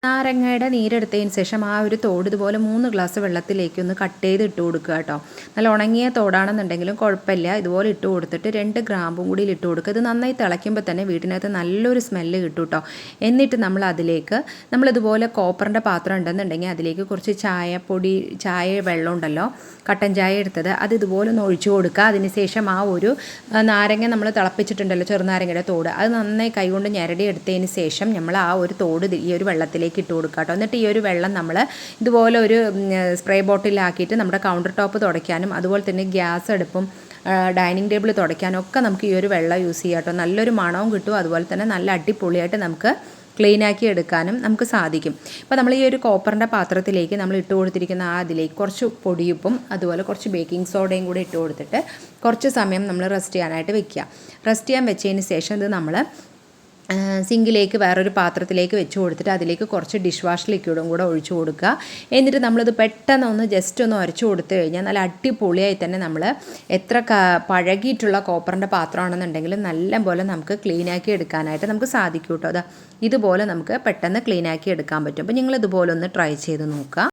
നാരങ്ങയുടെ നീരെടുത്തതിന് ശേഷം ആ ഒരു തോട് ഇതുപോലെ 3 ഗ്ലാസ് വെള്ളത്തിലേക്ക് ഒന്ന് കട്ട് ചെയ്ത് ഇട്ട് കൊടുക്കുക കേട്ടോ. നല്ല ഉണങ്ങിയ തോടാണെന്നുണ്ടെങ്കിലും കുഴപ്പമില്ല. ഇതുപോലെ ഇട്ട് കൊടുത്തിട്ട് 2 ഗ്രാമ്പും കൂടി ഇട്ട് കൊടുക്കുക. ഇത് നന്നായി തിളയ്ക്കുമ്പോൾ തന്നെ വീട്ടിനകത്ത് നല്ലൊരു സ്മെല്ല് കിട്ടും കേട്ടോ. എന്നിട്ട് നമ്മളിതുപോലെ കോപ്പറിൻ്റെ പാത്രം ഉണ്ടെന്നുണ്ടെങ്കിൽ അതിലേക്ക് കുറച്ച് ചായ വെള്ളം ഉണ്ടല്ലോ, കട്ടൻ ചായ എടുത്തത്, അത് ഇതുപോലെ ഒന്ന് ഒഴിച്ചു കൊടുക്കുക. അതിനുശേഷം ആ ഒരു നാരങ്ങ നമ്മൾ തിളപ്പിച്ചിട്ടുണ്ടല്ലോ, ചെറുനാരങ്ങയുടെ തോട്, അത് നന്നായി കൈകൊണ്ട് ഞെരടി എടുത്തതിന് ശേഷം നമ്മൾ ആ ഒരു തോട് ഈ ഒരു വെള്ളത്തിലേക്ക് ഇട്ട് കൊടുക്കുക കേട്ടോ. എന്നിട്ട് ഈ ഒരു വെള്ളം നമ്മൾ ഇതുപോലെ ഒരു സ്പ്രേ ബോട്ടിലാക്കിയിട്ട് നമ്മുടെ കൗണ്ടർ ടോപ്പ് തുടയ്ക്കാനും അതുപോലെ തന്നെ ഗ്യാസ് അടുപ്പും ഡൈനിങ് ടേബിൾ തുടയ്ക്കാനും ഒക്കെ നമുക്ക് ഈ ഒരു വെള്ളം യൂസ് ചെയ്യാം കേട്ടോ. നല്ലൊരു മണവും കിട്ടും, അതുപോലെ തന്നെ നല്ല അടിപൊളിയായിട്ട് നമുക്ക് ക്ലീനാക്കി എടുക്കാനും നമുക്ക് സാധിക്കും. അപ്പോൾ നമ്മൾ ഈ ഒരു കോപ്പറിൻ്റെ പാത്രത്തിലേക്ക് നമ്മൾ ഇട്ട് കൊടുത്തിരിക്കുന്ന അതിലേക്ക് കുറച്ച് പൊടിയുപ്പും അതുപോലെ കുറച്ച് ബേക്കിംഗ് സോഡയും കൂടി ഇട്ട് കൊടുത്തിട്ട് കുറച്ച് സമയം നമ്മൾ റെസ്റ്റ് ചെയ്യാനായിട്ട് വെക്കുക. റെസ്റ്റ് ചെയ്യാൻ വെച്ചതിന് ശേഷം ഇത് നമ്മൾ സിങ്കിലേക്ക് വേറൊരു പാത്രത്തിലേക്ക് വെച്ച് കൊടുത്തിട്ട് അതിലേക്ക് കുറച്ച് ഡിഷ് വാഷ് ലിക്വിഡും കൂടെ ഒഴിച്ചു കൊടുക്കുക. എന്നിട്ട് നമ്മളിത് പെട്ടെന്ന് ജസ്റ്റ് ഒന്ന് ഉരച്ചു കൊടുത്തു കഴിഞ്ഞാൽ നല്ല അടിപൊളിയായി തന്നെ നമ്മൾ എത്ര പഴകിയിട്ടുള്ള കോപ്പറിൻ്റെ പാത്രമാണെന്നുണ്ടെങ്കിലും നല്ല പോലെ നമുക്ക് ക്ലീനാക്കി എടുക്കാനായിട്ട് നമുക്ക് സാധിക്കും കേട്ടോ. ഇതുപോലെ നമുക്ക് പെട്ടെന്ന് ക്ലീനാക്കി എടുക്കാൻ പറ്റും. അപ്പോൾ നിങ്ങൾ ഇതുപോലെ ഒന്ന് ട്രൈ ചെയ്ത് നോക്കുക.